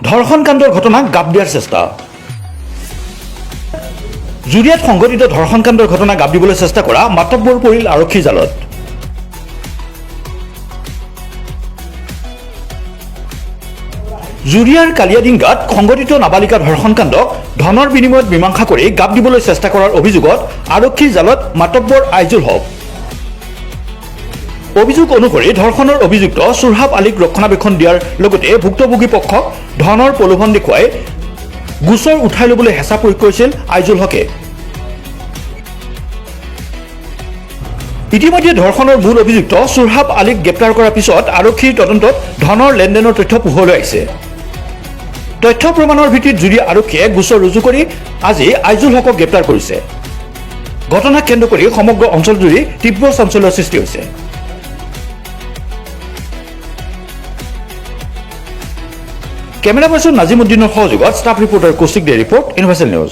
ধৰ্ষণ কাণ্ডৰ ঘটনাক গাপ দিয়াৰ চেষ্টা। জুৰিয়াত সংঘটিত ধৰ্ষণ কাণ্ডৰ ঘটনা গাপ দিবলৈ চেষ্টা কৰা মাতব্বৰ পৰিল আৰক্ষীৰ জালত। জুৰিয়াৰ কালিয়াডিঙ্গাত সংঘটিত নাবালিকা ধৰ্ষণ কাণ্ডক ধনৰ বিনিময়ত মীমাংসা কৰি গাপ দিবলৈ চেষ্টা কৰাৰ অভিযোগত আৰক্ষীৰ জালত মাতব্বৰ আইজুল হক। অভিযোগ অনুসৰি ধৰ্ষণৰ অভিযুক্ত সুৰহাব আলীক ৰক্ষণাবেক্ষণ দিয়াৰ লগতে ভুক্তভোগী পক্ষক ধনৰ প্ৰলোভন দেখুৱাই গোচৰ উঠাই ল'বলৈ হেঁচা প্ৰয়োগ কৰিছিল আইজুল হকে। ইতিমধ্যে ধৰ্ষণৰ মূল অভিযুক্ত সুৰহাব আলীক গ্ৰেপ্তাৰ কৰাৰ পিছত আৰক্ষীৰ তদন্তত ধনৰ লেনদেনৰ তথ্য পোহৰলৈ আহিছে। তথ্য প্ৰমাণৰ ভিত্তিত জুৰিয়া আৰক্ষীয়ে গোচৰ ৰুজু কৰি আজি আইজুল হকক গ্ৰেপ্তাৰ কৰিছে। ঘটনাক কেন্দ্ৰ কৰি সমগ্ৰ অঞ্চলজুৰি তীব্ৰ চাঞ্চল্যৰ সৃষ্টি হৈছে। কেমেৰা পাৰ্চন নাজিমুদ্দিনৰ সহযোগত ষ্টাফ ৰিপৰ্টাৰ কৌশিক দে ৰিপৰ্ট ইউনিভাৰ্চেল নিউজ।